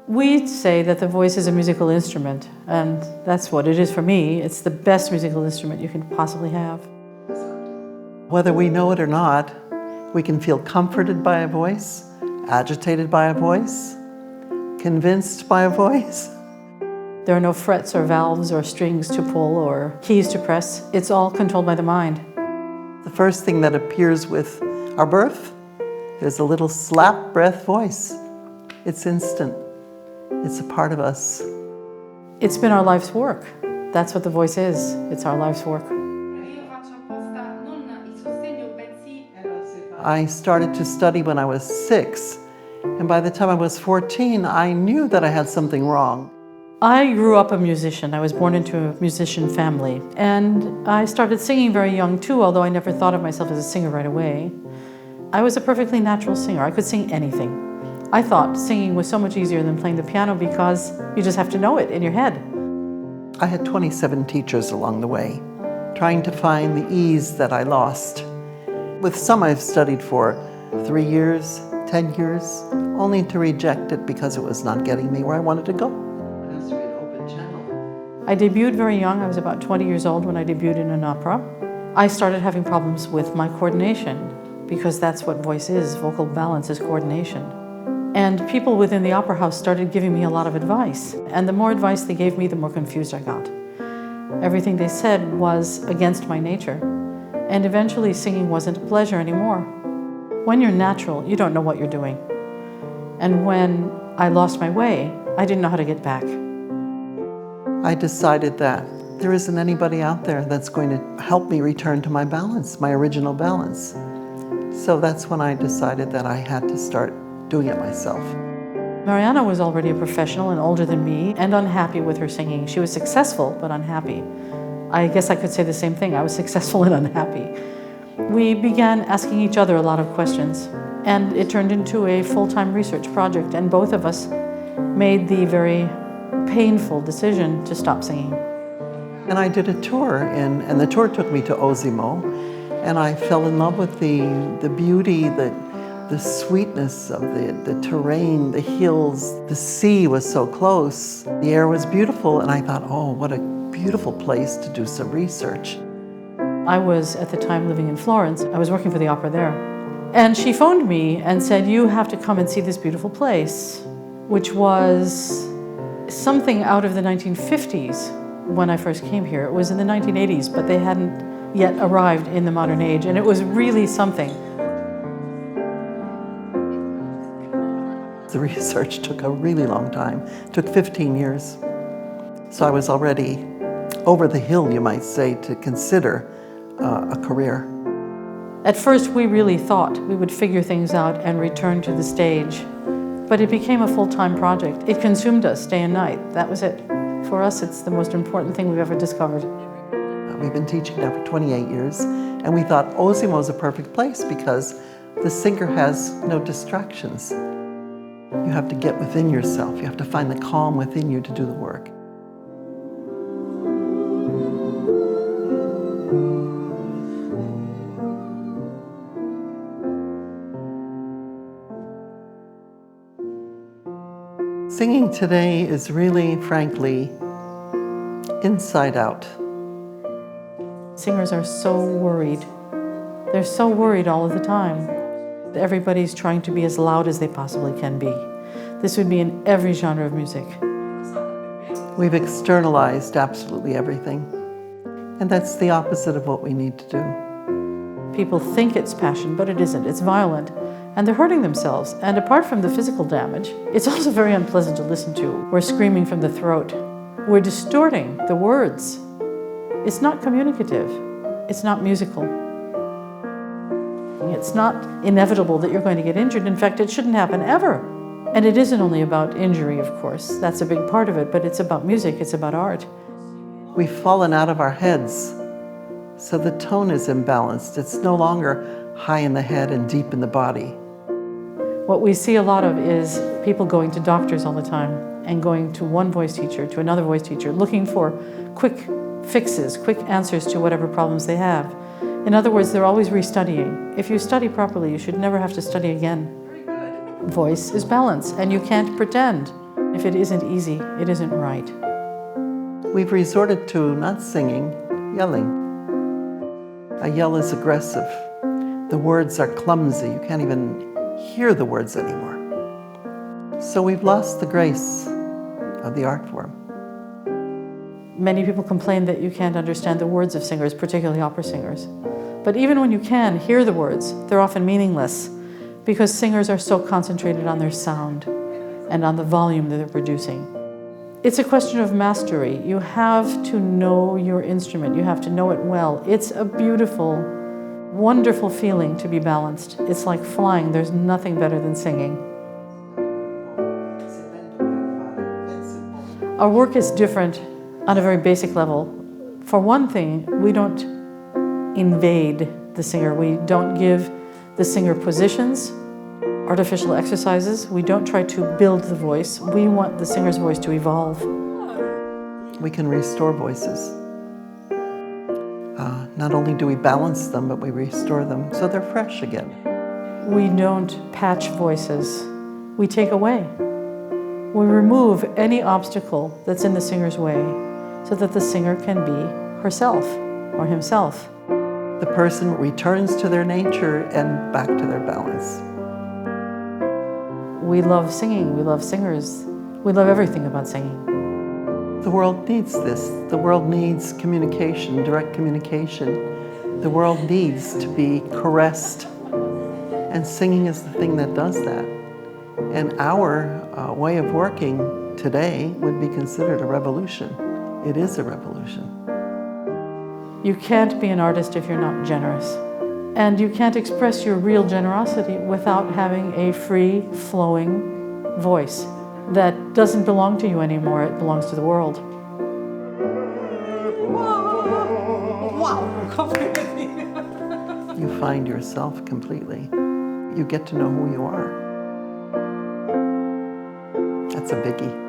We say that the voice is a musical instrument, and that's what it is for me. It's the best musical instrument you can possibly have. Whether we know it or not, we can feel comforted by a voice, agitated by a voice, convinced by a voice. There are no frets or valves or strings to pull or keys to press. It's all controlled by the mind. The first thing that appears with our birth is a little slap breath voice. It's instant. It's a part of us. It's been our life's work. That's what the voice is. It's our life's work. I started to study when I was 6, and by the time I was 14, I knew that I had something wrong. I grew up a musician. I was born into a musician family, and I started singing very young too, although I never thought of myself as a singer right away. I was a perfectly natural singer. I could sing anything. I thought singing was so much easier than playing the piano because you just have to know it in your head. I had 27 teachers along the way, trying to find the ease that I lost. With some I've studied for 3 years, 10 years, only to reject it because it was not getting me where I wanted to go. It has to be an open channel. I debuted very young. I was about 20 years old when I debuted in an opera. I started having problems with my coordination because that's what voice is. Vocal balance is coordination. And people within the opera house started giving me a lot of advice. And the more advice they gave me, the more confused I got. Everything they said was against my nature. And eventually singing wasn't a pleasure anymore. When you're natural, you don't know what you're doing. And when I lost my way, I didn't know how to get back. I decided that there isn't anybody out there that's going to help me return to my balance, my original balance. So that's when I decided that I had to start doing it myself. Marianna was already a professional and older than me and unhappy with her singing. She was successful, but unhappy. I guess I could say the same thing. I was successful and unhappy. We began asking each other a lot of questions, and it turned into a full-time research project, and both of us made the very painful decision to stop singing. And I did a tour, and the tour took me to Osimo, and I fell in love with the beauty, the sweetness of the terrain, the hills. The sea was so close. The air was beautiful, and I thought, oh, what a beautiful place to do some research. I was, at the time, living in Florence. I was working for the opera there. And she phoned me and said, you have to come and see this beautiful place, which was something out of the 1950s when I first came here. It was in the 1980s, but they hadn't yet arrived in the modern age, and it was really something. The research took a really long time. It took 15 years. So I was already over the hill, you might say, to consider a career. At first, we really thought we would figure things out and return to the stage. But it became a full-time project. It consumed us day and night. That was it. For us, it's the most important thing we've ever discovered. We've been teaching now for 28 years, and we thought Osimo is a perfect place because the singer has no distractions. You have to get within yourself. You have to find the calm within you to do the work. Singing today is really, frankly, inside out. Singers are so worried. They're so worried all of the time. Everybody's trying to be as loud as they possibly can be. This would be in every genre of music. We've externalized absolutely everything. And that's the opposite of what we need to do. People think it's passion, but it isn't. It's violent. And they're hurting themselves. And apart from the physical damage, it's also very unpleasant to listen to. We're screaming from the throat. We're distorting the words. It's not communicative. It's not musical. It's not inevitable that you're going to get injured. In fact, it shouldn't happen ever. And it isn't only about injury, of course. That's a big part of it, but it's about music, it's about art. We've fallen out of our heads, so the tone is imbalanced. It's no longer high in the head and deep in the body. What we see a lot of is people going to doctors all the time and going to one voice teacher, to another voice teacher, looking for quick fixes, quick answers to whatever problems they have. In other words, they're always restudying. If you study properly, you should never have to study again. Voice is balance, and you can't pretend. If it isn't easy, it isn't right. We've resorted to not singing, yelling. A yell is aggressive. The words are clumsy. You can't even hear the words anymore. So we've lost the grace of the art form. Many people complain that you can't understand the words of singers, particularly opera singers. But even when you can hear the words, they're often meaningless because singers are so concentrated on their sound and on the volume that they're producing. It's a question of mastery. You have to know your instrument. You have to know it well. It's a beautiful, wonderful feeling to be balanced. It's like flying. There's nothing better than singing. Our work is different on a very basic level. For one thing, we don't invade the singer. We don't give the singer positions, artificial exercises. We don't try to build the voice. We want the singer's voice to evolve. We can restore voices. Not only do we balance them, but we restore them so they're fresh again. We don't patch voices. We take away. We remove any obstacle that's in the singer's way so that the singer can be herself or himself. The person returns to their nature and back to their balance. We love singing, we love singers, we love everything about singing. The world needs this. The world needs communication, direct communication. The world needs to be caressed. And singing is the thing that does that. And our way of working today would be considered a revolution. It is a revolution. You can't be an artist if you're not generous. And you can't express your real generosity without having a free, flowing voice that doesn't belong to you anymore, it belongs to the world. You find yourself completely. You get to know who you are. That's a biggie.